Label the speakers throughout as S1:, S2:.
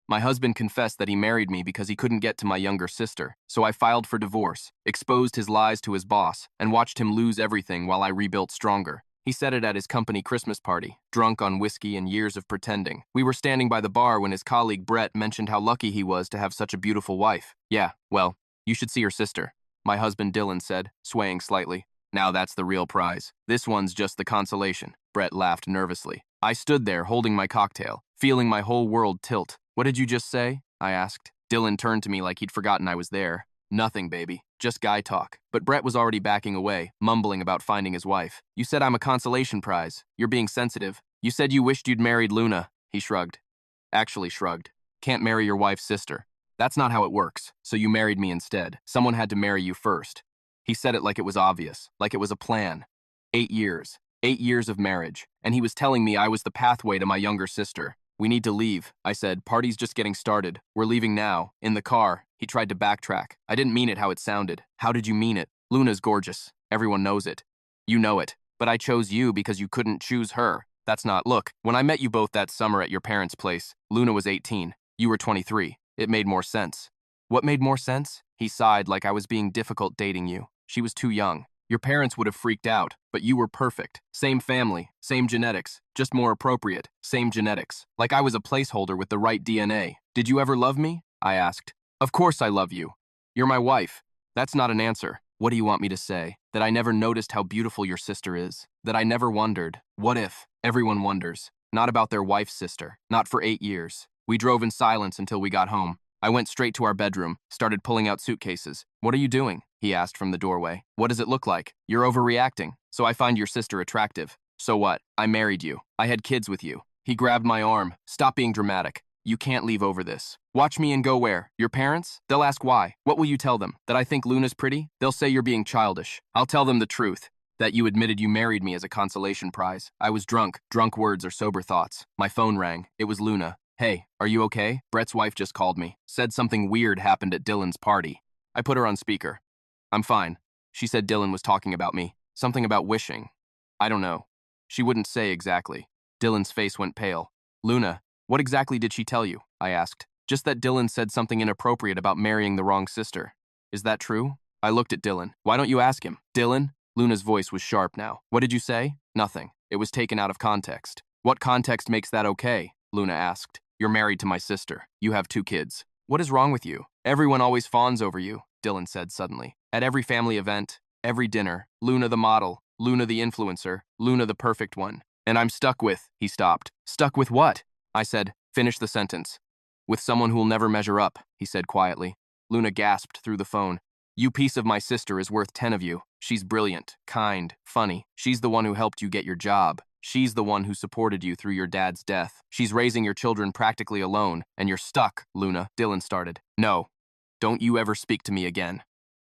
S1: My husband confessed that he married me because he couldn't get to my younger sister, so I filed for divorce, exposed his lies to his boss, and watched him lose everything while I rebuilt stronger. He said it at his company Christmas party, drunk on whiskey and years of pretending. We were standing by the bar when his colleague Brett mentioned how lucky he was to have such a beautiful wife. Yeah, well, you should see her sister, my husband Dylan said, swaying slightly. Now that's the real prize. This one's just the consolation. Brett laughed nervously. I stood there holding my cocktail, feeling my whole world tilt. What did you just say? I asked. Dylan turned to me like he'd forgotten I was there. Nothing, baby. Just guy talk. But Brett was already backing away, mumbling about finding his wife. You said I'm a consolation prize. You're being sensitive. You said you wished you'd married Luna. He shrugged. Actually shrugged. Can't marry your wife's sister. That's not how it works. So you married me instead. Someone had to marry you first. He said it like it was obvious, like it was a plan. 8 years. 8 years of marriage. And he was telling me I was the pathway to my younger sister. We need to leave, I said. Party's just getting started. We're leaving now. In the car. He tried to backtrack. I didn't mean it how it sounded. How did you mean it? Luna's gorgeous. Everyone knows it. You know it. But I chose you because you couldn't choose her. That's not. Look, when I met you both that summer at your parents' place, Luna was 18. You were 23. It made more sense. What made more sense? He sighed like I was being difficult dating you. She was too young. Your parents would have freaked out, but you were perfect. Same family, same genetics, just more appropriate, same genetics. Like I was a placeholder with the right DNA. Did you ever love me? I asked. Of course I love you. You're my wife. That's not an answer. What do you want me to say? That I never noticed how beautiful your sister is? That I never wondered? What if? Everyone wonders. Not about their wife's sister. Not for 8 years. We drove in silence until we got home. I went straight to our bedroom, started pulling out suitcases. What are you doing? He asked from the doorway. What does it look like? You're overreacting. So I find your sister attractive. So what? I married you. I had kids with you. He grabbed my arm. Stop being dramatic. You can't leave over this. Watch me and go where? Your parents? They'll ask why. What will you tell them? That I think Luna's pretty? They'll say you're being childish. I'll tell them the truth. That you admitted you married me as a consolation prize. I was drunk. Drunk words are sober thoughts. My phone rang. It was Luna. Hey, are you okay? Brett's wife just called me. Said something weird happened at Dylan's party. I put her on speaker. I'm fine. She said Dylan was talking about me. Something about wishing. I don't know. She wouldn't say exactly. Dylan's face went pale. Luna, what exactly did she tell you? I asked. Just that Dylan said something inappropriate about marrying the wrong sister. Is that true? I looked at Dylan. Why don't you ask him? Dylan? Luna's voice was sharp now. What did you say? Nothing. It was taken out of context. What context makes that okay? Luna asked. You're married to my sister. You have 2 kids. What is wrong with you? Everyone always fawns over you, Dylan said suddenly. At every family event, every dinner, Luna the model, Luna the influencer, Luna the perfect one. And I'm stuck with, he stopped. Stuck with what? I said, finish the sentence. With someone who'll never measure up, he said quietly. Luna gasped through the phone. You piece of my sister is worth 10 of you. She's brilliant, kind, funny. She's the one who helped you get your job. She's the one who supported you through your dad's death. She's raising your children practically alone, and you're stuck, Luna, Dylan started. No, don't you ever speak to me again.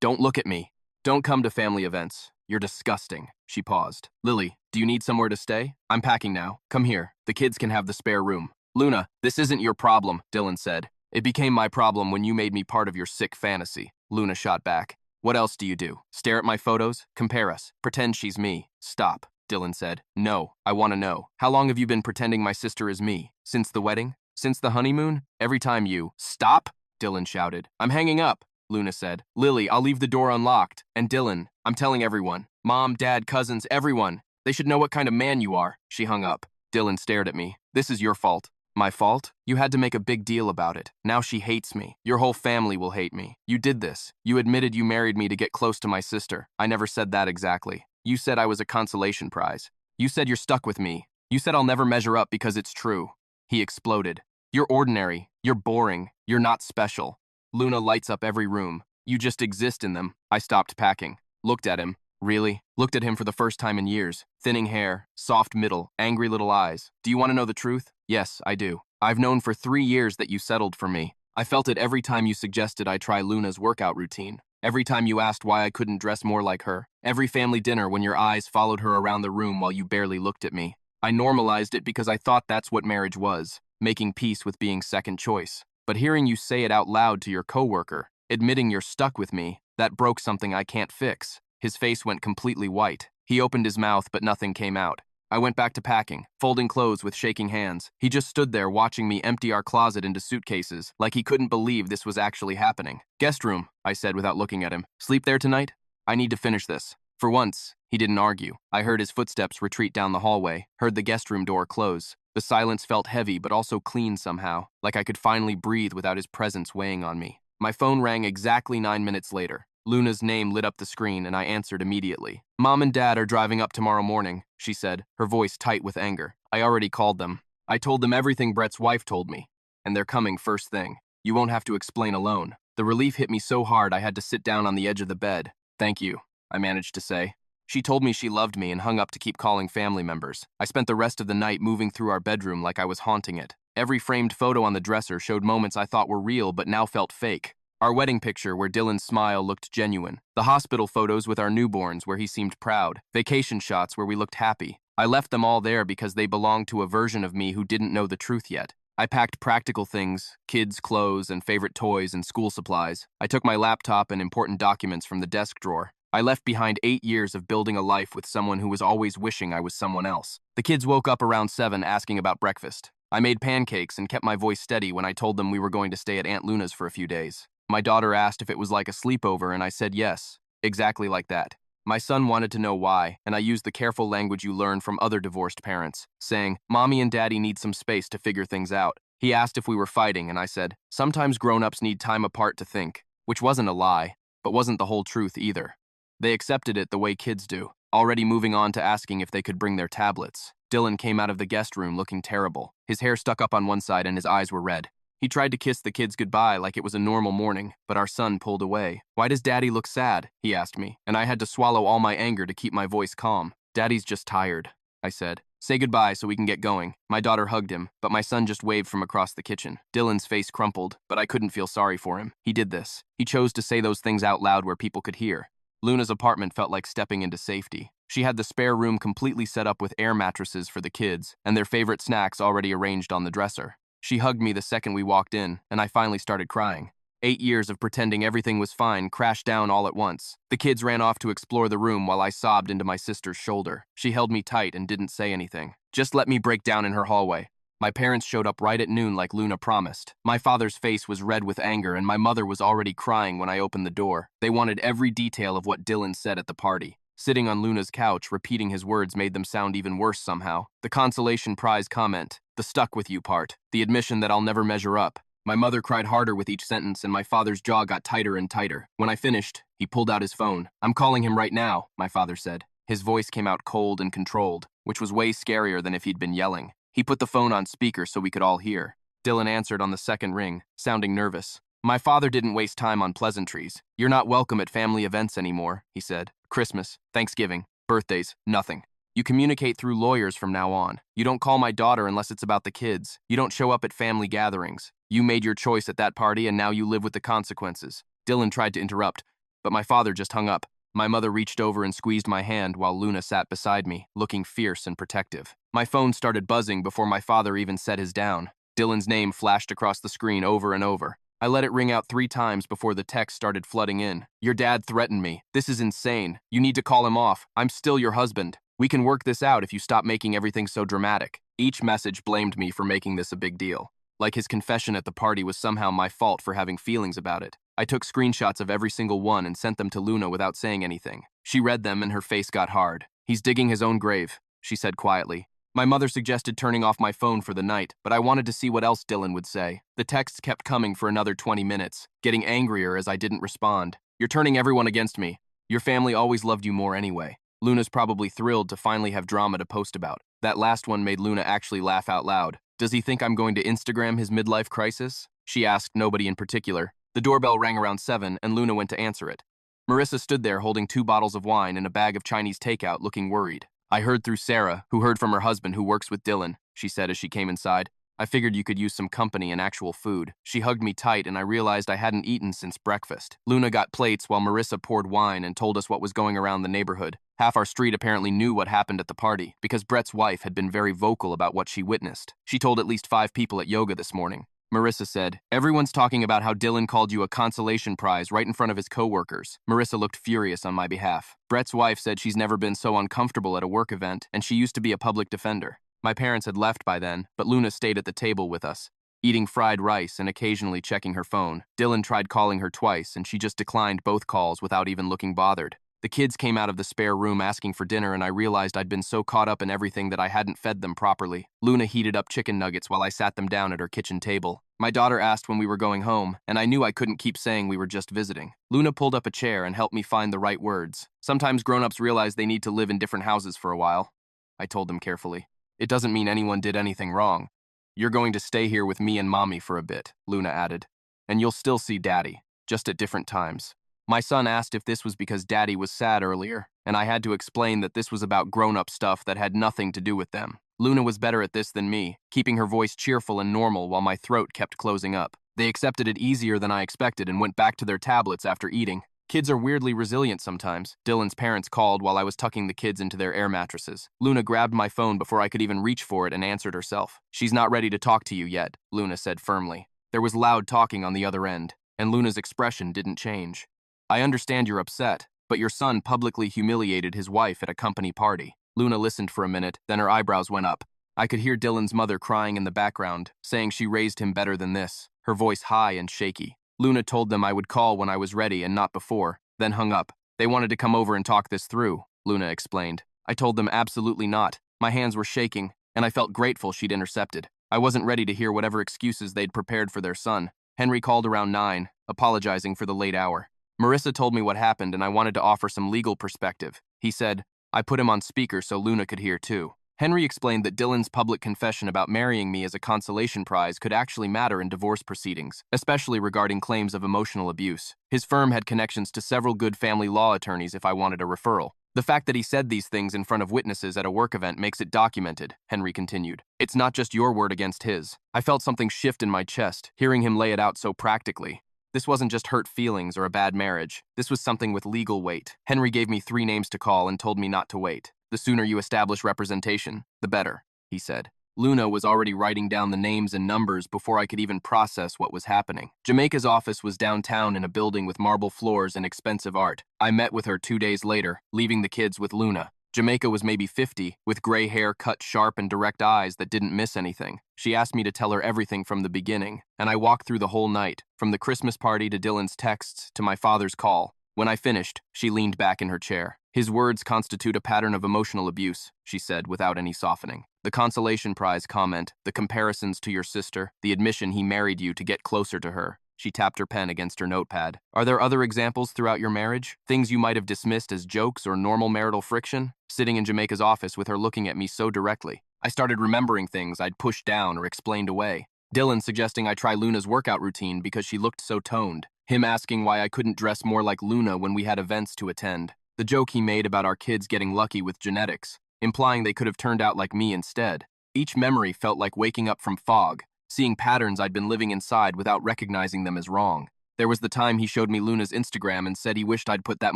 S1: Don't look at me. Don't come to family events. You're disgusting. She paused. Lily, do you need somewhere to stay? I'm packing now. Come here. The kids can have the spare room. Luna, this isn't your problem, Dylan said. It became my problem when you made me part of your sick fantasy. Luna shot back. What else do you do? Stare at my photos? Compare us? Pretend she's me? Stop. Dylan said. No, I want to know. How long have you been pretending my sister is me? Since the wedding? Since the honeymoon? Every time you... Stop! Dylan shouted. I'm hanging up, Luna said. Lily, I'll leave the door unlocked. And Dylan, I'm telling everyone. Mom, Dad, cousins, everyone. They should know what kind of man you are. She hung up. Dylan stared at me. This is your fault. My fault? You had to make a big deal about it. Now she hates me. Your whole family will hate me. You did this. You admitted you married me to get close to my sister. I never said that exactly. You said I was a consolation prize. You said you're stuck with me. You said I'll never measure up because it's true. He exploded. You're ordinary. You're boring. You're not special. Luna lights up every room. You just exist in them. I stopped packing. Looked at him. Really? Looked at him for the first time in years. Thinning hair, soft middle, angry little eyes. Do you want to know the truth? Yes, I do. I've known for 3 years that you settled for me. I felt it every time you suggested I try Luna's workout routine. Every time you asked why I couldn't dress more like her. Every family dinner when your eyes followed her around the room while you barely looked at me. I normalized it because I thought that's what marriage was, making peace with being second choice. But hearing you say it out loud to your coworker, admitting you're stuck with me, that broke something I can't fix. His face went completely white. He opened his mouth, but nothing came out. I went back to packing, folding clothes with shaking hands. He just stood there watching me empty our closet into suitcases, like he couldn't believe this was actually happening. Guest room, I said without looking at him. Sleep there tonight? I need to finish this. For once, he didn't argue. I heard his footsteps retreat down the hallway, heard the guest room door close. The silence felt heavy but also clean somehow, like I could finally breathe without his presence weighing on me. My phone rang exactly 9 minutes later. Luna's name lit up the screen and I answered immediately. Mom and Dad are driving up tomorrow morning, she said, her voice tight with anger. I already called them. I told them everything Brett's wife told me, and they're coming first thing. You won't have to explain alone. The relief hit me so hard I had to sit down on the edge of the bed. Thank you, I managed to say. She told me she loved me and hung up to keep calling family members. I spent the rest of the night moving through our bedroom like I was haunting it. Every framed photo on the dresser showed moments I thought were real but now felt fake. Our wedding picture where Dylan's smile looked genuine. The hospital photos with our newborns where he seemed proud. Vacation shots where we looked happy. I left them all there because they belonged to a version of me who didn't know the truth yet. I packed practical things, kids' clothes and favorite toys and school supplies. I took my laptop and important documents from the desk drawer. I left behind 8 years of building a life with someone who was always wishing I was someone else. The kids woke up around 7 asking about breakfast. I made pancakes and kept my voice steady when I told them we were going to stay at Aunt Luna's for a few days. My daughter asked if it was like a sleepover and I said yes, exactly like that. My son wanted to know why, and I used the careful language you learn from other divorced parents, saying, Mommy and Daddy need some space to figure things out. He asked if we were fighting and I said, sometimes grown-ups need time apart to think, which wasn't a lie, but wasn't the whole truth either. They accepted it the way kids do, already moving on to asking if they could bring their tablets. Dylan came out of the guest room looking terrible. His hair stuck up on one side and his eyes were red. He tried to kiss the kids goodbye like it was a normal morning, but our son pulled away. Why does Daddy look sad? He asked me, and I had to swallow all my anger to keep my voice calm. Daddy's just tired, I said. Say goodbye so we can get going. My daughter hugged him, but my son just waved from across the kitchen. Dylan's face crumpled, but I couldn't feel sorry for him. He did this. He chose to say those things out loud where people could hear. Luna's apartment felt like stepping into safety. She had the spare room completely set up with air mattresses for the kids, and their favorite snacks already arranged on the dresser. She hugged me the second we walked in, and I finally started crying. 8 years of pretending everything was fine crashed down all at once. The kids ran off to explore the room while I sobbed into my sister's shoulder. She held me tight and didn't say anything. Just let me break down in her hallway. My parents showed up right at noon like Luna promised. My father's face was red with anger and my mother was already crying when I opened the door. They wanted every detail of what Dylan said at the party. Sitting on Luna's couch, repeating his words made them sound even worse somehow. The consolation prize comment, the stuck with you part, the admission that I'll never measure up. My mother cried harder with each sentence and my father's jaw got tighter and tighter. When I finished, he pulled out his phone. I'm calling him right now, my father said. His voice came out cold and controlled, which was way scarier than if he'd been yelling. He put the phone on speaker so we could all hear. Dylan answered on the second ring, sounding nervous. My father didn't waste time on pleasantries. You're not welcome at family events anymore, he said. Christmas, Thanksgiving, birthdays, nothing. You communicate through lawyers from now on. You don't call my daughter unless it's about the kids. You don't show up at family gatherings. You made your choice at that party and now you live with the consequences. Dylan tried to interrupt, but my father just hung up. My mother reached over and squeezed my hand while Luna sat beside me, looking fierce and protective. My phone started buzzing before my father even set his down. Dylan's name flashed across the screen over and over. I let it ring out 3 times before the text started flooding in. Your dad threatened me. This is insane. You need to call him off. I'm still your husband. We can work this out if you stop making everything so dramatic. Each message blamed me for making this a big deal. Like his confession at the party was somehow my fault for having feelings about it. I took screenshots of every single one and sent them to Luna without saying anything. She read them and her face got hard. He's digging his own grave, she said quietly. My mother suggested turning off my phone for the night, but I wanted to see what else Dylan would say. The texts kept coming for another 20 minutes, getting angrier as I didn't respond. You're turning everyone against me. Your family always loved you more anyway. Luna's probably thrilled to finally have drama to post about. That last one made Luna actually laugh out loud. Does he think I'm going to Instagram his midlife crisis? She asked nobody in particular. The doorbell rang around 7 and Luna went to answer it. Marissa stood there holding 2 bottles of wine and a bag of Chinese takeout looking worried. I heard through Sarah, who heard from her husband who works with Dylan, she said as she came inside. I figured you could use some company and actual food. She hugged me tight and I realized I hadn't eaten since breakfast. Luna got plates while Marissa poured wine and told us what was going around the neighborhood. Half our street apparently knew what happened at the party because Brett's wife had been very vocal about what she witnessed. She told at least 5 people at yoga this morning. Marissa said. Everyone's talking about how Dylan called you a consolation prize right in front of his coworkers. Marissa looked furious on my behalf. Brett's wife said she's never been so uncomfortable at a work event, and she used to be a public defender. My parents had left by then, but Luna stayed at the table with us, eating fried rice and occasionally checking her phone. Dylan tried calling her twice, and she just declined both calls without even looking bothered. The kids came out of the spare room asking for dinner, and I realized I'd been so caught up in everything that I hadn't fed them properly. Luna heated up chicken nuggets while I sat them down at her kitchen table. My daughter asked when we were going home, and I knew I couldn't keep saying we were just visiting. Luna pulled up a chair and helped me find the right words. Sometimes grown-ups realize they need to live in different houses for a while, I told them carefully. It doesn't mean anyone did anything wrong. You're going to stay here with me and Mommy for a bit, Luna added. And you'll still see Daddy, just at different times. My son asked if this was because Daddy was sad earlier, and I had to explain that this was about grown-up stuff that had nothing to do with them. Luna was better at this than me, keeping her voice cheerful and normal while my throat kept closing up. They accepted it easier than I expected and went back to their tablets after eating. Kids are weirdly resilient sometimes. Dylan's parents called while I was tucking the kids into their air mattresses. Luna grabbed my phone before I could even reach for it and answered herself. She's not ready to talk to you yet, Luna said firmly. There was loud talking on the other end, and Luna's expression didn't change. I understand you're upset, but your son publicly humiliated his wife at a company party. Luna listened for a minute, then her eyebrows went up. I could hear Dylan's mother crying in the background, saying she raised him better than this, her voice high and shaky. Luna told them I would call when I was ready and not before, then hung up. They wanted to come over and talk this through, Luna explained. I told them absolutely not. My hands were shaking, and I felt grateful she'd intercepted. I wasn't ready to hear whatever excuses they'd prepared for their son. Henry called around 9, apologizing for the late hour. Marissa told me what happened, and I wanted to offer some legal perspective. He said, I put him on speaker so Luna could hear too. Henry explained that Dylan's public confession about marrying me as a consolation prize could actually matter in divorce proceedings, especially regarding claims of emotional abuse. His firm had connections to several good family law attorneys if I wanted a referral. The fact that he said these things in front of witnesses at a work event makes it documented, Henry continued. It's not just your word against his. I felt something shift in my chest, hearing him lay it out so practically. This wasn't just hurt feelings or a bad marriage. This was something with legal weight. Henry gave me 3 names to call and told me not to wait. The sooner you establish representation, the better, he said. Luna was already writing down the names and numbers before I could even process what was happening. Jamaica's office was downtown in a building with marble floors and expensive art. I met with her 2 days later, leaving the kids with Luna. Jamaica was maybe 50, with gray hair cut sharp and direct eyes that didn't miss anything. She asked me to tell her everything from the beginning, and I walked through the whole night, from the Christmas party to Dylan's texts to my father's call. When I finished, she leaned back in her chair. His words constitute a pattern of emotional abuse, she said without any softening. The consolation prize comment, the comparisons to your sister, the admission he married you to get closer to her. She tapped her pen against her notepad. Are there other examples throughout your marriage? Things you might have dismissed as jokes or normal marital friction? Sitting in Jamaica's office with her looking at me so directly, I started remembering things I'd pushed down or explained away. Dylan suggesting I try Luna's workout routine because she looked so toned. Him asking why I couldn't dress more like Luna when we had events to attend. The joke he made about our kids getting lucky with genetics, implying they could have turned out like me instead. Each memory felt like waking up from fog, seeing patterns I'd been living inside without recognizing them as wrong. There was the time he showed me Luna's Instagram and said he wished I'd put that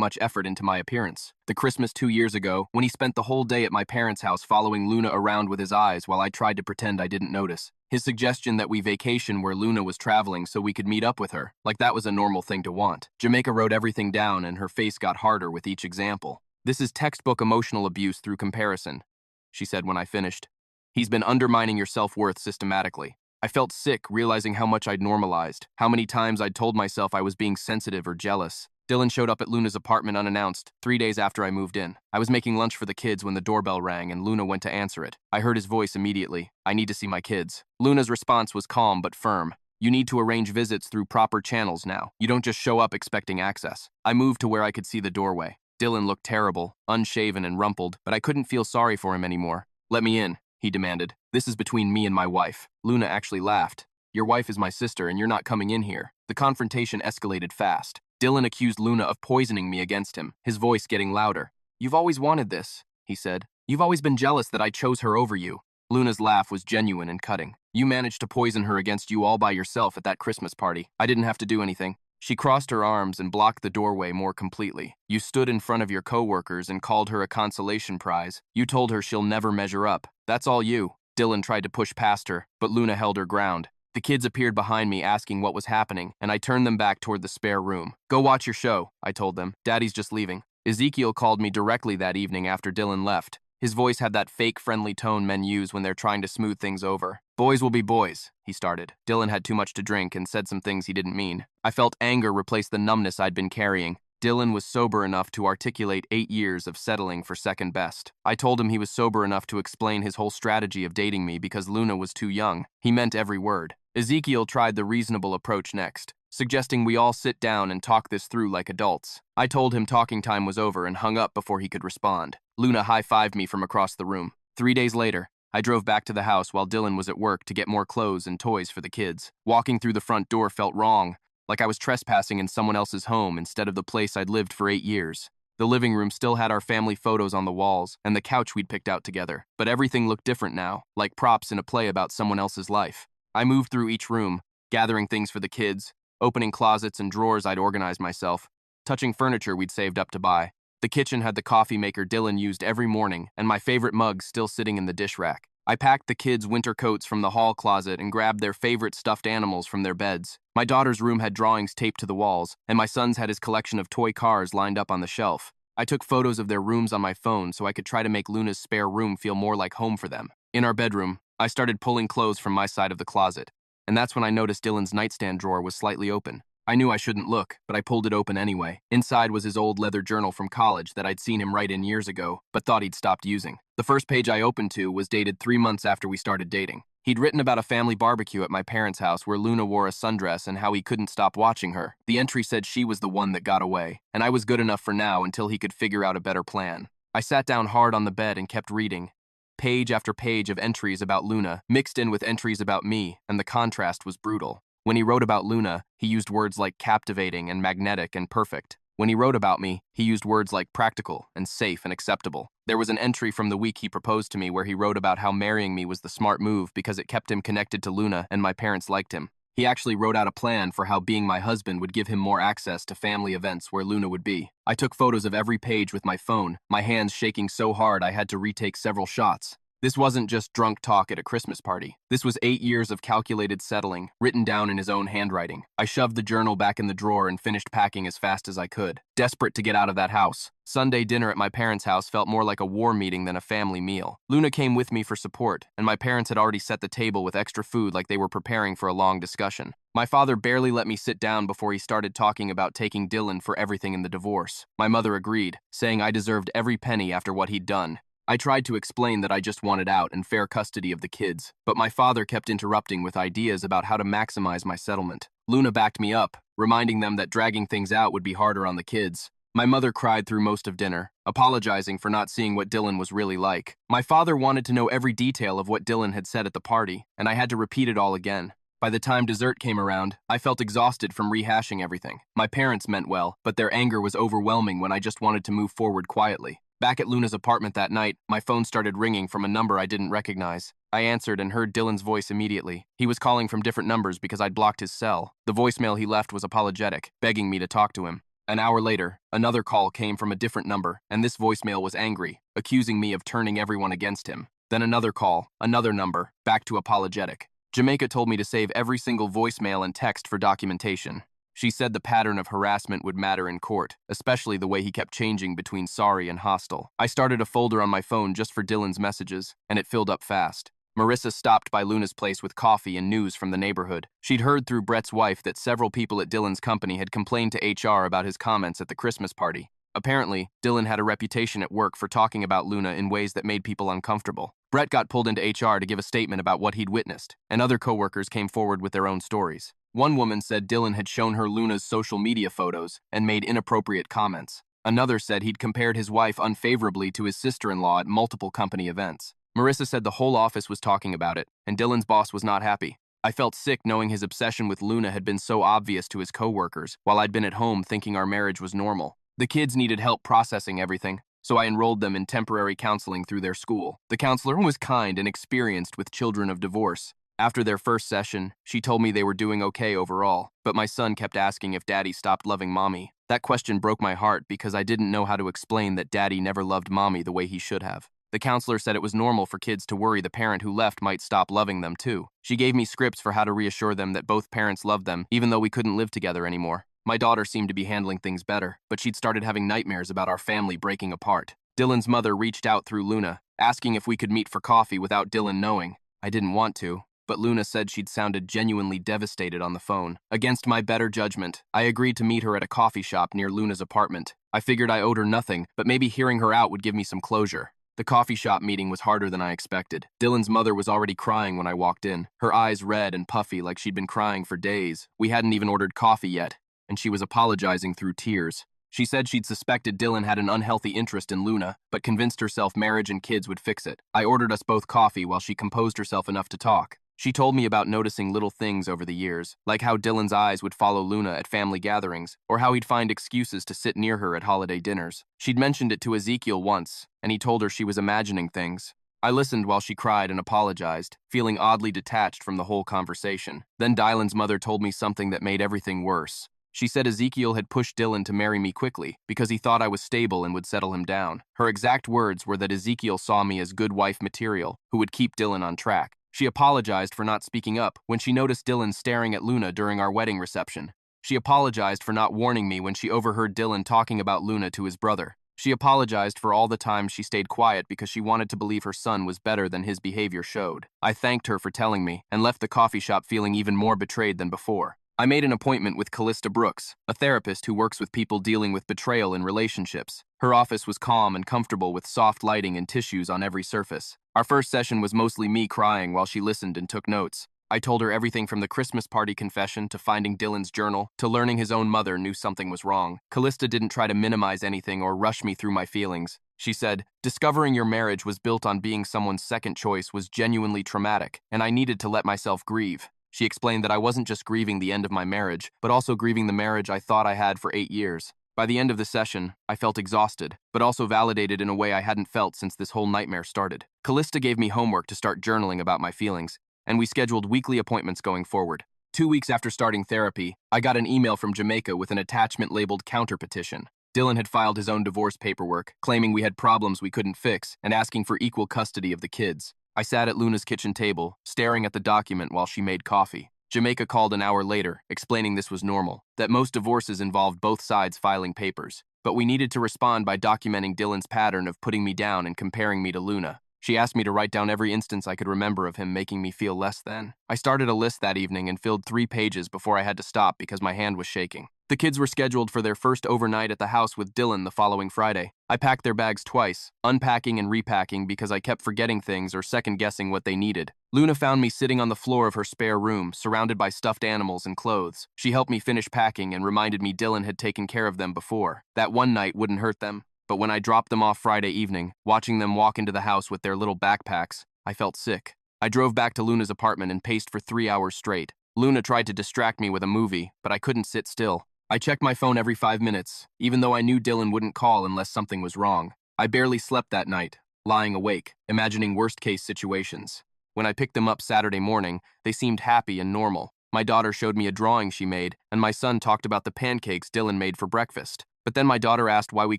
S1: much effort into my appearance. The Christmas 2 years ago, when he spent the whole day at my parents' house following Luna around with his eyes while I tried to pretend I didn't notice. His suggestion that we vacation where Luna was traveling so we could meet up with her, like that was a normal thing to want. Jamaica wrote everything down and her face got harder with each example. This is textbook emotional abuse through comparison, she said when I finished. He's been undermining your self-worth systematically. I felt sick realizing how much I'd normalized, how many times I'd told myself I was being sensitive or jealous. Dylan showed up at Luna's apartment unannounced, 3 days after I moved in. I was making lunch for the kids when the doorbell rang and Luna went to answer it. I heard his voice immediately. I need to see my kids. Luna's response was calm but firm. You need to arrange visits through proper channels now. You don't just show up expecting access. I moved to where I could see the doorway. Dylan looked terrible, unshaven and rumpled, but I couldn't feel sorry for him anymore. Let me in, he demanded. This is between me and my wife. Luna actually laughed. Your wife is my sister and you're not coming in here. The confrontation escalated fast. Dylan accused Luna of poisoning me against him, his voice getting louder. You've always wanted this, he said. You've always been jealous that I chose her over you. Luna's laugh was genuine and cutting. You managed to poison her against you all by yourself at that Christmas party. I didn't have to do anything. She crossed her arms and blocked the doorway more completely. You stood in front of your coworkers and called her a consolation prize. You told her she'll never measure up. That's all you. Dylan tried to push past her, but Luna held her ground. The kids appeared behind me asking what was happening, and I turned them back toward the spare room. Go watch your show, I told them. Daddy's just leaving. Ezekiel called me directly that evening after Dylan left. His voice had that fake friendly tone men use when they're trying to smooth things over. Boys will be boys, he started. Dylan had too much to drink and said some things he didn't mean. I felt anger replace the numbness I'd been carrying. Dylan was sober enough to articulate 8 years of settling for second best. I told him he was sober enough to explain his whole strategy of dating me because Luna was too young. He meant every word. Ezekiel tried the reasonable approach next, suggesting we all sit down and talk this through like adults. I told him talking time was over and hung up before he could respond. Luna high-fived me from across the room. 3 days later, I drove back to the house while Dylan was at work to get more clothes and toys for the kids. Walking through the front door felt wrong, like I was trespassing in someone else's home instead of the place I'd lived for 8 years. The living room still had our family photos on the walls and the couch we'd picked out together, but everything looked different now, like props in a play about someone else's life. I moved through each room, gathering things for the kids, opening closets and drawers I'd organized myself, touching furniture we'd saved up to buy. The kitchen had the coffee maker Dylan used every morning, and my favorite mugs still sitting in the dish rack. I packed the kids' winter coats from the hall closet and grabbed their favorite stuffed animals from their beds. My daughter's room had drawings taped to the walls, and my son's had his collection of toy cars lined up on the shelf. I took photos of their rooms on my phone so I could try to make Luna's spare room feel more like home for them. In our bedroom, I started pulling clothes from my side of the closet, and that's when I noticed Dylan's nightstand drawer was slightly open. I knew I shouldn't look, but I pulled it open anyway. Inside was his old leather journal from college that I'd seen him write in years ago, but thought he'd stopped using. The first page I opened to was dated 3 months after we started dating. He'd written about a family barbecue at my parents' house where Luna wore a sundress and how he couldn't stop watching her. The entry said she was the one that got away, and I was good enough for now until he could figure out a better plan. I sat down hard on the bed and kept reading. Page after page of entries about Luna, mixed in with entries about me, and the contrast was brutal. When he wrote about Luna, he used words like captivating and magnetic and perfect. When he wrote about me, he used words like practical and safe and acceptable. There was an entry from the week he proposed to me where he wrote about how marrying me was the smart move because it kept him connected to Luna and my parents liked him. He actually wrote out a plan for how being my husband would give him more access to family events where Luna would be. I took photos of every page with my phone, my hands shaking so hard I had to retake several shots. This wasn't just drunk talk at a Christmas party. This was 8 years of calculated settling, written down in his own handwriting. I shoved the journal back in the drawer and finished packing as fast as I could, desperate to get out of that house. Sunday dinner at my parents' house felt more like a war meeting than a family meal. Luna came with me for support, and my parents had already set the table with extra food like they were preparing for a long discussion. My father barely let me sit down before he started talking about taking Dylan for everything in the divorce. My mother agreed, saying I deserved every penny after what he'd done. I tried to explain that I just wanted out and fair custody of the kids, but my father kept interrupting with ideas about how to maximize my settlement. Luna backed me up, reminding them that dragging things out would be harder on the kids. My mother cried through most of dinner, apologizing for not seeing what Dylan was really like. My father wanted to know every detail of what Dylan had said at the party, and I had to repeat it all again. By the time dessert came around, I felt exhausted from rehashing everything. My parents meant well, but their anger was overwhelming when I just wanted to move forward quietly. Back at Luna's apartment that night, my phone started ringing from a number I didn't recognize. I answered and heard Dylan's voice immediately. He was calling from different numbers because I'd blocked his cell. The voicemail he left was apologetic, begging me to talk to him. An hour later, another call came from a different number, and this voicemail was angry, accusing me of turning everyone against him. Then another call, another number, back to apologetic. Jamaica told me to save every single voicemail and text for documentation. She said the pattern of harassment would matter in court, especially the way he kept changing between sorry and hostile. I started a folder on my phone just for Dylan's messages, and it filled up fast. Marissa stopped by Luna's place with coffee and news from the neighborhood. She'd heard through Brett's wife that several people at Dylan's company had complained to HR about his comments at the Christmas party. Apparently, Dylan had a reputation at work for talking about Luna in ways that made people uncomfortable. Brett got pulled into HR to give a statement about what he'd witnessed, and other coworkers came forward with their own stories. One woman said Dylan had shown her Luna's social media photos and made inappropriate comments. Another said he'd compared his wife unfavorably to his sister-in-law at multiple company events. Marissa said the whole office was talking about it, and Dylan's boss was not happy. I felt sick knowing his obsession with Luna had been so obvious to his coworkers, while I'd been at home thinking our marriage was normal. The kids needed help processing everything, so I enrolled them in temporary counseling through their school. The counselor was kind and experienced with children of divorce. After their first session, she told me they were doing okay overall, but my son kept asking if Daddy stopped loving Mommy. That question broke my heart because I didn't know how to explain that Daddy never loved Mommy the way he should have. The counselor said it was normal for kids to worry the parent who left might stop loving them too. She gave me scripts for how to reassure them that both parents loved them, even though we couldn't live together anymore. My daughter seemed to be handling things better, but she'd started having nightmares about our family breaking apart. Dylan's mother reached out through Luna, asking if we could meet for coffee without Dylan knowing. I didn't want to, but Luna said she'd sounded genuinely devastated on the phone. Against my better judgment, I agreed to meet her at a coffee shop near Luna's apartment. I figured I owed her nothing, but maybe hearing her out would give me some closure. The coffee shop meeting was harder than I expected. Dylan's mother was already crying when I walked in, her eyes red and puffy like she'd been crying for days. We hadn't even ordered coffee yet, and she was apologizing through tears. She said she'd suspected Dylan had an unhealthy interest in Luna, but convinced herself marriage and kids would fix it. I ordered us both coffee while she composed herself enough to talk. She told me about noticing little things over the years, like how Dylan's eyes would follow Luna at family gatherings, or how he'd find excuses to sit near her at holiday dinners. She'd mentioned it to Ezekiel once, and he told her she was imagining things. I listened while she cried and apologized, feeling oddly detached from the whole conversation. Then Dylan's mother told me something that made everything worse. She said Ezekiel had pushed Dylan to marry me quickly because he thought I was stable and would settle him down. Her exact words were that Ezekiel saw me as good wife material who would keep Dylan on track. She apologized for not speaking up when she noticed Dylan staring at Luna during our wedding reception. She apologized for not warning me when she overheard Dylan talking about Luna to his brother. She apologized for all the times she stayed quiet because she wanted to believe her son was better than his behavior showed. I thanked her for telling me and left the coffee shop feeling even more betrayed than before. I made an appointment with Callista Brooks, a therapist who works with people dealing with betrayal in relationships. Her office was calm and comfortable with soft lighting and tissues on every surface. Our first session was mostly me crying while she listened and took notes. I told her everything from the Christmas party confession to finding Dylan's journal to learning his own mother knew something was wrong. Callista didn't try to minimize anything or rush me through my feelings. She said, "Discovering your marriage was built on being someone's second choice was genuinely traumatic, and I needed to let myself grieve." She explained that I wasn't just grieving the end of my marriage, but also grieving the marriage I thought I had for 8 years. By the end of the session, I felt exhausted, but also validated in a way I hadn't felt since this whole nightmare started. Callista gave me homework to start journaling about my feelings, and we scheduled weekly appointments going forward. 2 weeks after starting therapy, I got an email from Jamaica with an attachment labeled counterpetition. Dylan had filed his own divorce paperwork, claiming we had problems we couldn't fix and asking for equal custody of the kids. I sat at Luna's kitchen table, staring at the document while she made coffee. Jamaica called an hour later, explaining this was normal, that most divorces involved both sides filing papers. But we needed to respond by documenting Dylan's pattern of putting me down and comparing me to Luna. She asked me to write down every instance I could remember of him making me feel less than. I started a list that evening and filled 3 pages before I had to stop because my hand was shaking. The kids were scheduled for their first overnight at the house with Dylan the following Friday. I packed their bags twice, unpacking and repacking because I kept forgetting things or second-guessing what they needed. Luna found me sitting on the floor of her spare room, surrounded by stuffed animals and clothes. She helped me finish packing and reminded me Dylan had taken care of them before. That one night wouldn't hurt them. But when I dropped them off Friday evening, watching them walk into the house with their little backpacks, I felt sick. I drove back to Luna's apartment and paced for 3 hours straight. Luna tried to distract me with a movie, but I couldn't sit still. I checked my phone every 5 minutes, even though I knew Dylan wouldn't call unless something was wrong. I barely slept that night, lying awake, imagining worst-case situations. When I picked them up Saturday morning, they seemed happy and normal. My daughter showed me a drawing she made, and my son talked about the pancakes Dylan made for breakfast. But then my daughter asked why we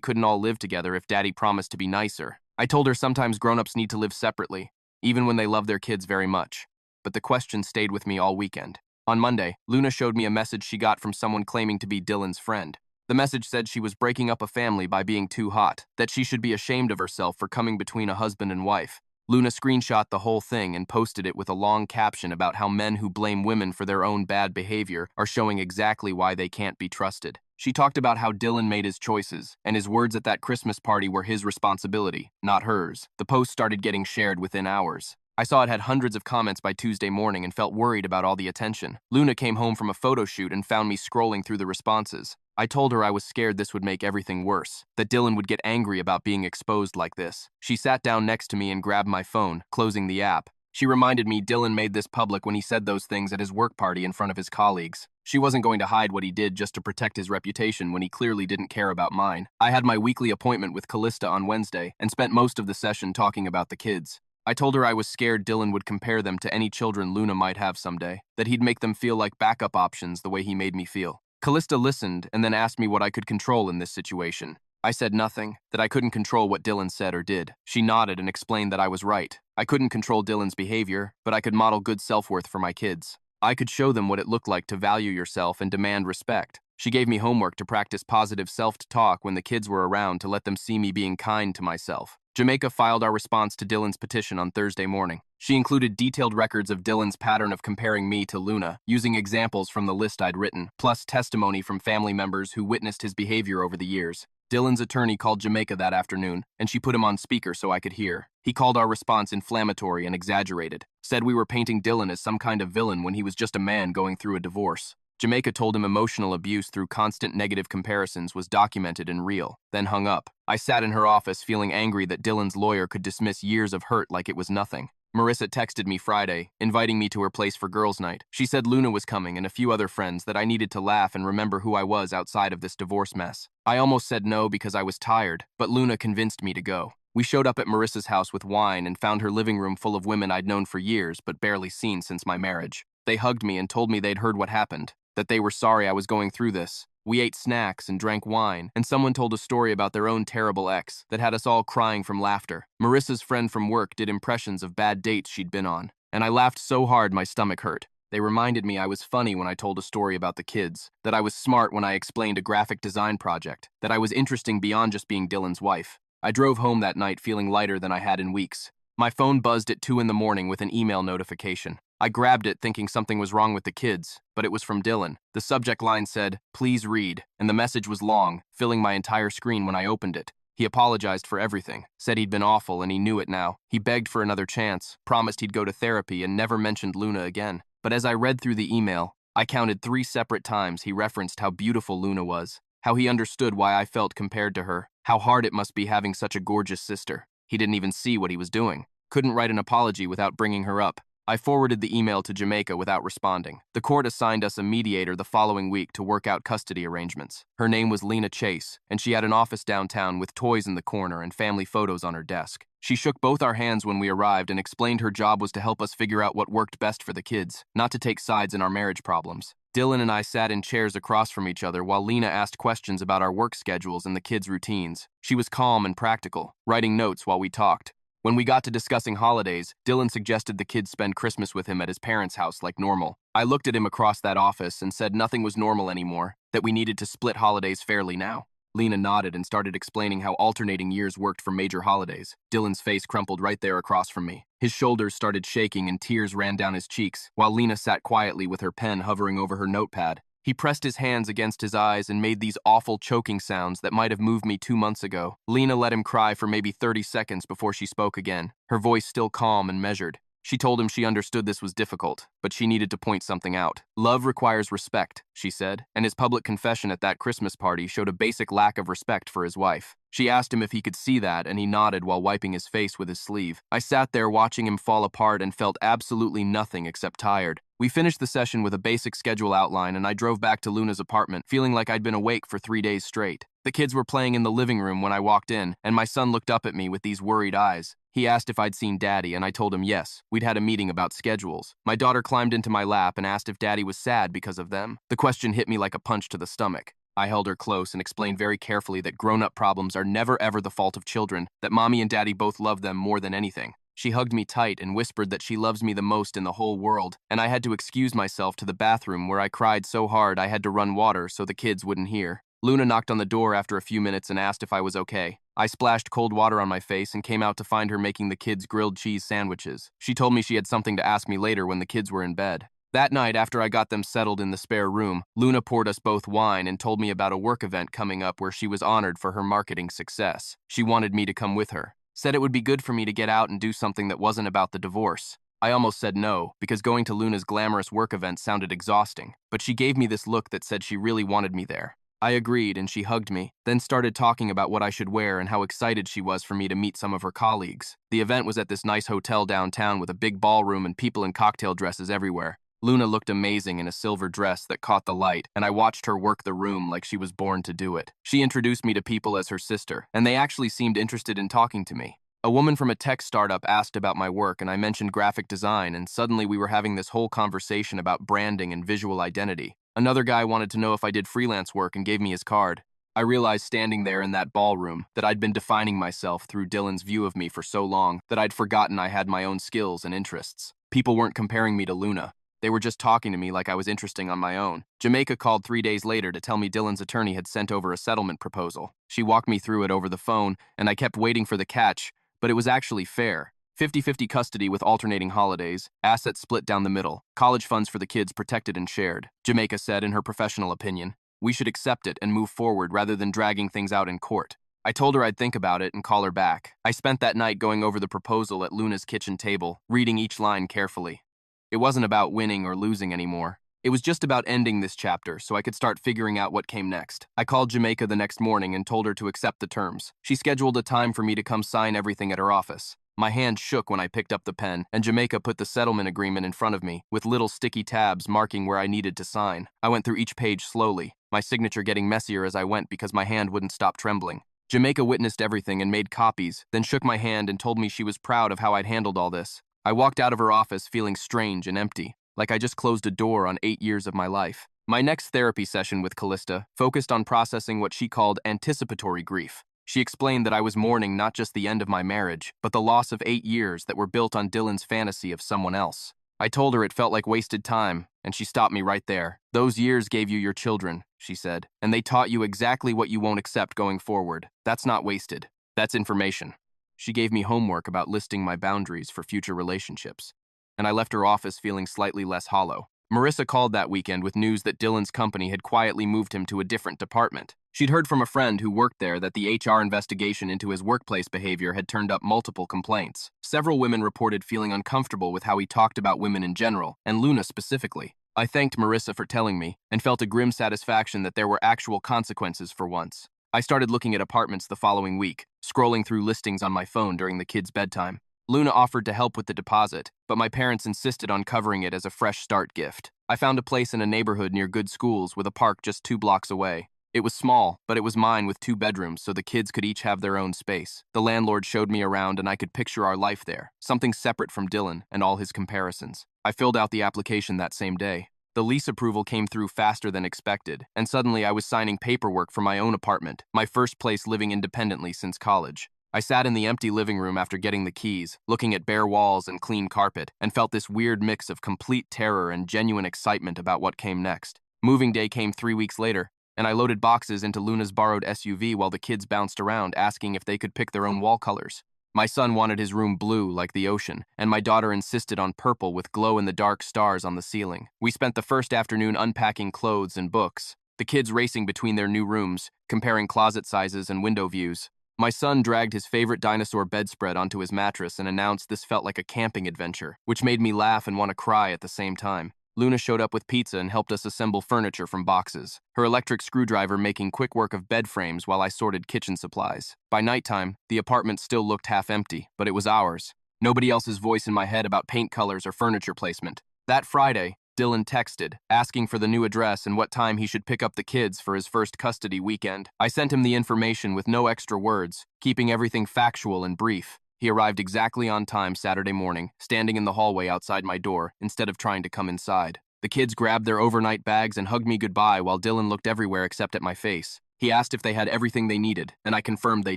S1: couldn't all live together if Daddy promised to be nicer. I told her sometimes grown-ups need to live separately, even when they love their kids very much. But the question stayed with me all weekend. On Monday, Luna showed me a message she got from someone claiming to be Dylan's friend. The message said she was breaking up a family by being too hot, that she should be ashamed of herself for coming between a husband and wife. Luna screenshot the whole thing and posted it with a long caption about how men who blame women for their own bad behavior are showing exactly why they can't be trusted. She talked about how Dylan made his choices, and his words at that Christmas party were his responsibility, not hers. The post started getting shared within hours. I saw it had hundreds of comments by Tuesday morning and felt worried about all the attention. Luna came home from a photo shoot and found me scrolling through the responses. I told her I was scared this would make everything worse, that Dylan would get angry about being exposed like this. She sat down next to me and grabbed my phone, closing the app. She reminded me Dylan made this public when he said those things at his work party in front of his colleagues. She wasn't going to hide what he did just to protect his reputation when he clearly didn't care about mine. I had my weekly appointment with Callista on Wednesday and spent most of the session talking about the kids. I told her I was scared Dylan would compare them to any children Luna might have someday, that he'd make them feel like backup options the way he made me feel. Callista listened and then asked me what I could control in this situation. I said nothing, that I couldn't control what Dylan said or did. She nodded and explained that I was right. I couldn't control Dylan's behavior, but I could model good self-worth for my kids. I could show them what it looked like to value yourself and demand respect. She gave me homework to practice positive self-talk when the kids were around to let them see me being kind to myself. Jamaica filed our response to Dylan's petition on Thursday morning. She included detailed records of Dylan's pattern of comparing me to Luna, using examples from the list I'd written, plus testimony from family members who witnessed his behavior over the years. Dylan's attorney called Jamaica that afternoon, and she put him on speaker so I could hear. He called our response inflammatory and exaggerated, said we were painting Dylan as some kind of villain when he was just a man going through a divorce. Jamaica told him emotional abuse through constant negative comparisons was documented and real, then hung up. I sat in her office feeling angry that Dylan's lawyer could dismiss years of hurt like it was nothing. Marissa texted me Friday, inviting me to her place for girls' night. She said Luna was coming and a few other friends, that I needed to laugh and remember who I was outside of this divorce mess. I almost said no because I was tired, but Luna convinced me to go. We showed up at Marissa's house with wine and found her living room full of women I'd known for years but barely seen since my marriage. They hugged me and told me they'd heard what happened, that they were sorry I was going through this. We ate snacks and drank wine, and someone told a story about their own terrible ex that had us all crying from laughter. Marissa's friend from work did impressions of bad dates she'd been on, and I laughed so hard my stomach hurt. They reminded me I was funny when I told a story about the kids, that I was smart when I explained a graphic design project, that I was interesting beyond just being Dylan's wife. I drove home that night feeling lighter than I had in weeks. My phone buzzed at 2 in the morning with an email notification. I grabbed it thinking something was wrong with the kids, but it was from Dylan. The subject line said, "Please read," and the message was long, filling my entire screen when I opened it. He apologized for everything, said he'd been awful and he knew it now. He begged for another chance, promised he'd go to therapy and never mentioned Luna again. But as I read through the email, I counted 3 separate times he referenced how beautiful Luna was, how he understood why I felt compared to her, how hard it must be having such a gorgeous sister. He didn't even see what he was doing. Couldn't write an apology without bringing her up. I forwarded the email to Jamaica without responding. The court assigned us a mediator the following week to work out custody arrangements. Her name was Lena Chase, and she had an office downtown with toys in the corner and family photos on her desk. She shook both our hands when we arrived and explained her job was to help us figure out what worked best for the kids, not to take sides in our marriage problems. Dylan and I sat in chairs across from each other while Lena asked questions about our work schedules and the kids' routines. She was calm and practical, writing notes while we talked. When we got to discussing holidays, Dylan suggested the kids spend Christmas with him at his parents' house like normal. I looked at him across that office and said nothing was normal anymore, that we needed to split holidays fairly now. Lena nodded and started explaining how alternating years worked for major holidays. Dylan's face crumpled right there across from me. His shoulders started shaking and tears ran down his cheeks, while Lena sat quietly with her pen hovering over her notepad. He pressed his hands against his eyes and made these awful choking sounds that might have moved me 2 months ago. Lena let him cry for maybe 30 seconds before she spoke again, her voice still calm and measured. She told him she understood this was difficult, but she needed to point something out. Love requires respect, she said, and his public confession at that Christmas party showed a basic lack of respect for his wife. She asked him if he could see that, and he nodded while wiping his face with his sleeve. I sat there watching him fall apart and felt absolutely nothing except tired. We finished the session with a basic schedule outline, and I drove back to Luna's apartment, feeling like I'd been awake for 3 days straight. The kids were playing in the living room when I walked in, and my son looked up at me with these worried eyes. He asked if I'd seen Daddy, and I told him yes. We'd had a meeting about schedules. My daughter climbed into my lap and asked if Daddy was sad because of them. The question hit me like a punch to the stomach. I held her close and explained very carefully that grown-up problems are never ever the fault of children, that Mommy and Daddy both love them more than anything. She hugged me tight and whispered that she loves me the most in the whole world, and I had to excuse myself to the bathroom where I cried so hard I had to run water so the kids wouldn't hear. Luna knocked on the door after a few minutes and asked if I was okay. I splashed cold water on my face and came out to find her making the kids grilled cheese sandwiches. She told me she had something to ask me later when the kids were in bed. That night, after I got them settled in the spare room, Luna poured us both wine and told me about a work event coming up where she was honored for her marketing success. She wanted me to come with her. Said it would be good for me to get out and do something that wasn't about the divorce. I almost said no, because going to Luna's glamorous work event sounded exhausting, but she gave me this look that said she really wanted me there. I agreed and she hugged me, then started talking about what I should wear and how excited she was for me to meet some of her colleagues. The event was at this nice hotel downtown with a big ballroom and people in cocktail dresses everywhere. Luna looked amazing in a silver dress that caught the light, and I watched her work the room like she was born to do it. She introduced me to people as her sister, and they actually seemed interested in talking to me. A woman from a tech startup asked about my work, and I mentioned graphic design, and suddenly we were having this whole conversation about branding and visual identity. Another guy wanted to know if I did freelance work and gave me his card. I I realized standing there in that ballroom that I'd been defining myself through Dylan's view of me for so long that I'd forgotten I had my own skills and interests. People weren't comparing me to Luna. They were just talking to me like I was interesting on my own. Jamaica called 3 days later to tell me Dylan's attorney had sent over a settlement proposal. She walked me through it over the phone, and I kept waiting for the catch, but it was actually fair. 50-50 custody with alternating holidays, assets split down the middle, college funds for the kids protected and shared. Jamaica said in her professional opinion, we should accept it and move forward rather than dragging things out in court. I told her I'd think about it and call her back. I spent that night going over the proposal at Luna's kitchen table, reading each line carefully. It wasn't about winning or losing anymore. It was just about ending this chapter so I could start figuring out what came next. I called Jamaica the next morning and told her to accept the terms. She scheduled a time for me to come sign everything at her office. My hand shook when I picked up the pen, and Jamaica put the settlement agreement in front of me, with little sticky tabs marking where I needed to sign. I went through each page slowly, my signature getting messier as I went because my hand wouldn't stop trembling. Jamaica witnessed everything and made copies, then shook my hand and told me she was proud of how I'd handled all this. I walked out of her office feeling strange and empty, like I just closed a door on 8 years of my life. My next therapy session with Callista focused on processing what she called anticipatory grief. She explained that I was mourning not just the end of my marriage, but the loss of 8 years that were built on Dylan's fantasy of someone else. I told her it felt like wasted time, and she stopped me right there. Those years gave you your children, she said, and they taught you exactly what you won't accept going forward. That's not wasted. That's information. She gave me homework about listing my boundaries for future relationships, and I left her office feeling slightly less hollow. Marissa called that weekend with news that Dylan's company had quietly moved him to a different department. She'd heard from a friend who worked there that the HR investigation into his workplace behavior had turned up multiple complaints. Several women reported feeling uncomfortable with how he talked about women in general, and Luna specifically. I thanked Marissa for telling me, and felt a grim satisfaction that there were actual consequences for once. I started looking at apartments the following week, scrolling through listings on my phone during the kids' bedtime. Luna offered to help with the deposit, but my parents insisted on covering it as a fresh start gift. I found a place in a neighborhood near good schools with a park just 2 blocks away. It was small, but it was mine with 2 bedrooms so the kids could each have their own space. The landlord showed me around and I could picture our life there, something separate from Dylan and all his comparisons. I filled out the application that same day. The lease approval came through faster than expected, and suddenly I was signing paperwork for my own apartment, my first place living independently since college. I sat in the empty living room after getting the keys, looking at bare walls and clean carpet, and felt this weird mix of complete terror and genuine excitement about what came next. Moving day came 3 weeks later, and I loaded boxes into Luna's borrowed SUV while the kids bounced around asking if they could pick their own wall colors. My son wanted his room blue like the ocean, and my daughter insisted on purple with glow-in-the-dark stars on the ceiling. We spent the first afternoon unpacking clothes and books, the kids racing between their new rooms, comparing closet sizes and window views. My son dragged his favorite dinosaur bedspread onto his mattress and announced this felt like a camping adventure, which made me laugh and want to cry at the same time. Luna showed up with pizza and helped us assemble furniture from boxes, her electric screwdriver making quick work of bed frames while I sorted kitchen supplies. By nighttime, the apartment still looked half empty, but it was ours. Nobody else's voice in my head about paint colors or furniture placement. That Friday, Dylan texted, asking for the new address and what time he should pick up the kids for his first custody weekend. I sent him the information with no extra words, keeping everything factual and brief. He arrived exactly on time Saturday morning, standing in the hallway outside my door, instead of trying to come inside. The kids grabbed their overnight bags and hugged me goodbye while Dylan looked everywhere except at my face. He asked if they had everything they needed, and I confirmed they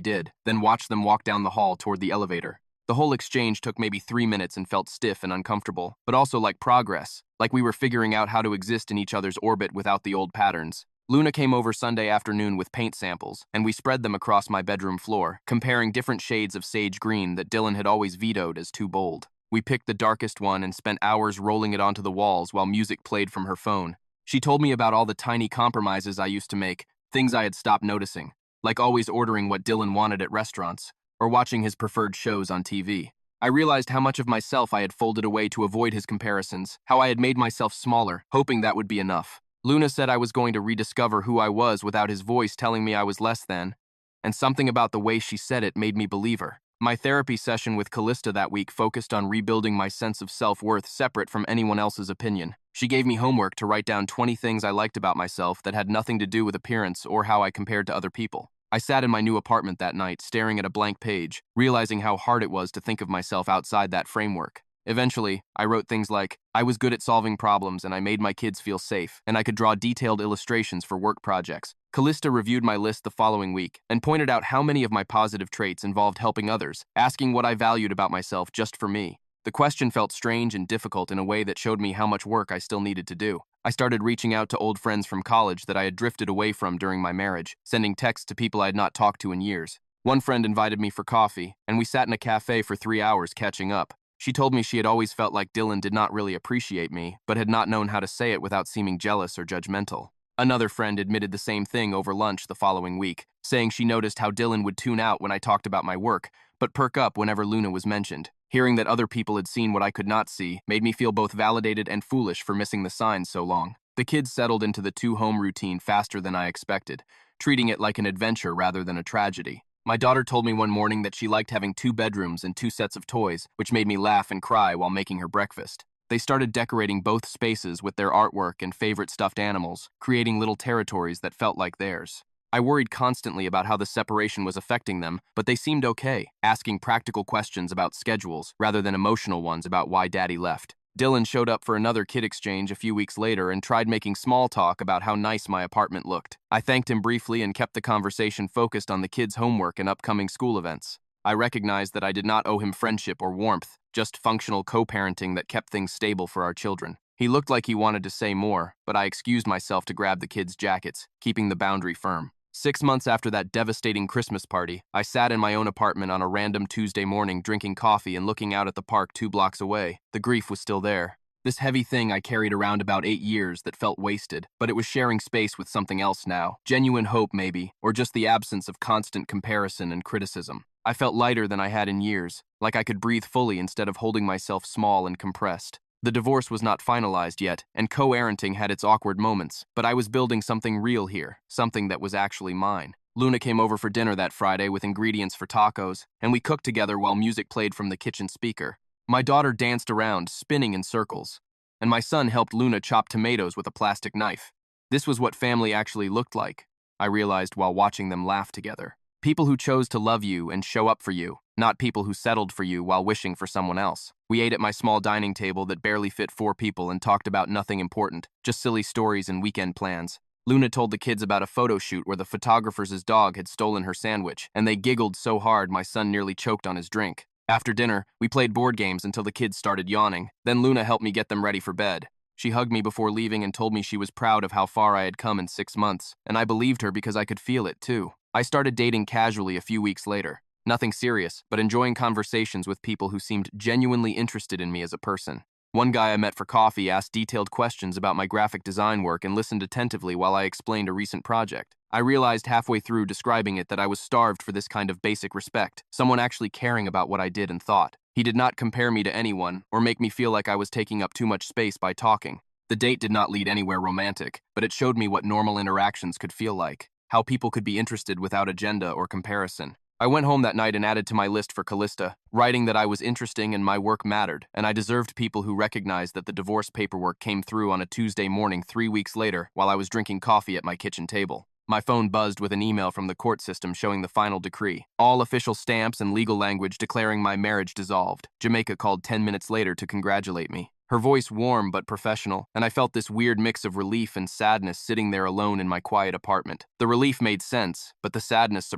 S1: did, then watched them walk down the hall toward the elevator. The whole exchange took maybe 3 minutes and felt stiff and uncomfortable, but also like progress, like we were figuring out how to exist in each other's orbit without the old patterns. Luna came over Sunday afternoon with paint samples, and we spread them across my bedroom floor, comparing different shades of sage green that Dylan had always vetoed as too bold. We picked the darkest one and spent hours rolling it onto the walls while music played from her phone. She told me about all the tiny compromises I used to make, things I had stopped noticing, like always ordering what Dylan wanted at restaurants, or watching his preferred shows on TV. I realized how much of myself I had folded away to avoid his comparisons, how I had made myself smaller, hoping that would be enough. Luna said I was going to rediscover who I was without his voice telling me I was less than, and something about the way she said it made me believe her. My therapy session with Callista that week focused on rebuilding my sense of self-worth separate from anyone else's opinion. She gave me homework to write down 20 things I liked about myself that had nothing to do with appearance or how I compared to other people. I sat in my new apartment that night, staring at a blank page, realizing how hard it was to think of myself outside that framework. Eventually, I wrote things like, I was good at solving problems and I made my kids feel safe, and I could draw detailed illustrations for work projects. Callista reviewed my list the following week and pointed out how many of my positive traits involved helping others, asking what I valued about myself just for me. The question felt strange and difficult in a way that showed me how much work I still needed to do. I started reaching out to old friends from college that I had drifted away from during my marriage, sending texts to people I had not talked to in years. One friend invited me for coffee, and we sat in a cafe for 3 hours catching up. She told me she had always felt like Dylan did not really appreciate me, but had not known how to say it without seeming jealous or judgmental. Another friend admitted the same thing over lunch the following week, saying she noticed how Dylan would tune out when I talked about my work, but perk up whenever Luna was mentioned. Hearing that other people had seen what I could not see made me feel both validated and foolish for missing the signs so long. The kids settled into the two-home routine faster than I expected, treating it like an adventure rather than a tragedy. My daughter told me one morning that she liked having 2 bedrooms and 2 sets of toys, which made me laugh and cry while making her breakfast. They started decorating both spaces with their artwork and favorite stuffed animals, creating little territories that felt like theirs. I worried constantly about how the separation was affecting them, but they seemed okay, asking practical questions about schedules rather than emotional ones about why Daddy left. Dylan showed up for another kid exchange a few weeks later and tried making small talk about how nice my apartment looked. I thanked him briefly and kept the conversation focused on the kids' homework and upcoming school events. I recognized that I did not owe him friendship or warmth, just functional co-parenting that kept things stable for our children. He looked like he wanted to say more, but I excused myself to grab the kids' jackets, keeping the boundary firm. 6 months after that devastating Christmas party, I sat in my own apartment on a random Tuesday morning drinking coffee and looking out at the park 2 blocks away. The grief was still there. This heavy thing I carried around about 8 years that felt wasted, but it was sharing space with something else now. Genuine hope, maybe, or just the absence of constant comparison and criticism. I felt lighter than I had in years, like I could breathe fully instead of holding myself small and compressed. The divorce was not finalized yet, and co-parenting had its awkward moments, but I was building something real here, something that was actually mine. Luna came over for dinner that Friday with ingredients for tacos, and we cooked together while music played from the kitchen speaker. My daughter danced around, spinning in circles, and my son helped Luna chop tomatoes with a plastic knife. This was what family actually looked like, I realized while watching them laugh together. People who chose to love you and show up for you, not people who settled for you while wishing for someone else. We ate at my small dining table that barely fit 4 people and talked about nothing important, just silly stories and weekend plans. Luna told the kids about a photo shoot where the photographer's dog had stolen her sandwich, and they giggled so hard my son nearly choked on his drink. After dinner, we played board games until the kids started yawning. Then Luna helped me get them ready for bed. She hugged me before leaving and told me she was proud of how far I had come in 6 months, and I believed her because I could feel it too. I started dating casually a few weeks later. Nothing serious, but enjoying conversations with people who seemed genuinely interested in me as a person. One guy I met for coffee asked detailed questions about my graphic design work and listened attentively while I explained a recent project. I realized halfway through describing it that I was starved for this kind of basic respect, someone actually caring about what I did and thought. He did not compare me to anyone or make me feel like I was taking up too much space by talking. The date did not lead anywhere romantic, but it showed me what normal interactions could feel like, how people could be interested without agenda or comparison. I went home that night and added to my list for Callista, writing that I was interesting and my work mattered, and I deserved people who recognized that the divorce paperwork came through on a Tuesday morning 3 weeks later while I was drinking coffee at my kitchen table. My phone buzzed with an email from the court system showing the final decree. All official stamps and legal language declaring my marriage dissolved. Jamaica called 10 minutes later to congratulate me. Her voice warm but professional, and I felt this weird mix of relief and sadness sitting there alone in my quiet apartment. The relief made sense, but the sadness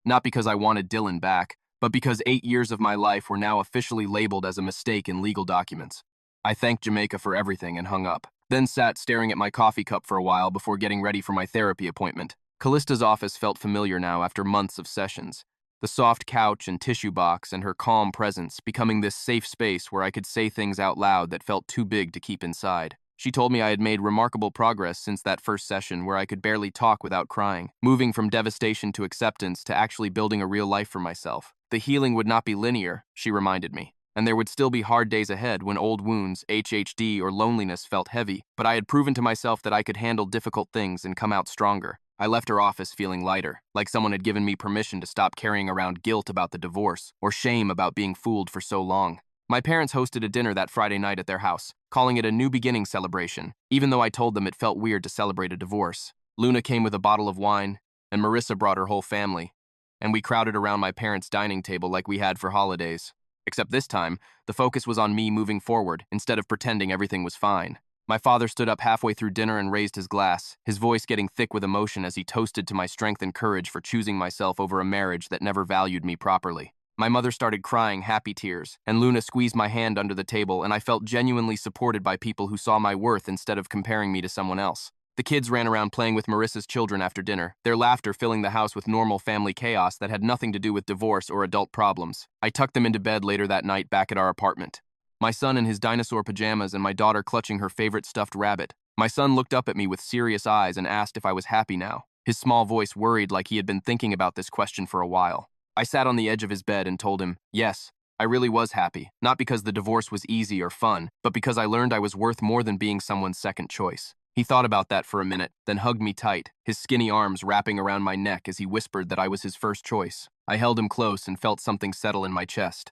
S1: not because I wanted Dylan back, but because 8 years of my life were now officially labeled as a mistake in legal documents. I thanked Jamaica for everything and hung up, then sat staring at my coffee cup for a while before getting ready for my therapy appointment. Callista's office felt familiar now after months of sessions. The soft couch and tissue box and her calm presence becoming this safe space where I could say things out loud that felt too big to keep inside. She told me I had made remarkable progress since that first session where I could barely talk without crying, moving from devastation to acceptance to actually building a real life for myself. The healing would not be linear, she reminded me, and there would still be hard days ahead when old wounds, HHD, or loneliness felt heavy, but I had proven to myself that I could handle difficult things and come out stronger. I left her office feeling lighter, like someone had given me permission to stop carrying around guilt about the divorce or shame about being fooled for so long. My parents hosted a dinner that Friday night at their house, calling it a new beginning celebration, even though I told them it felt weird to celebrate a divorce. Luna came with a bottle of wine, and Marissa brought her whole family, and we crowded around my parents' dining table like we had for holidays. Except this time, the focus was on me moving forward instead of pretending everything was fine. My father stood up halfway through dinner and raised his glass, his voice getting thick with emotion as he toasted to my strength and courage for choosing myself over a marriage that never valued me properly. My mother started crying happy tears, and Luna squeezed my hand under the table, and I felt genuinely supported by people who saw my worth instead of comparing me to someone else. The kids ran around playing with Marissa's children after dinner, their laughter filling the house with normal family chaos that had nothing to do with divorce or adult problems. I tucked them into bed later that night back at our apartment. My son in his dinosaur pajamas and my daughter clutching her favorite stuffed rabbit. My son looked up at me with serious eyes and asked if I was happy now. His small voice worried like he had been thinking about this question for a while. I sat on the edge of his bed and told him, yes, I really was happy, not because the divorce was easy or fun, but because I learned I was worth more than being someone's second choice. He thought about that for a minute, then hugged me tight, his skinny arms wrapping around my neck as he whispered that I was his first choice. I held him close and felt something settle in my chest.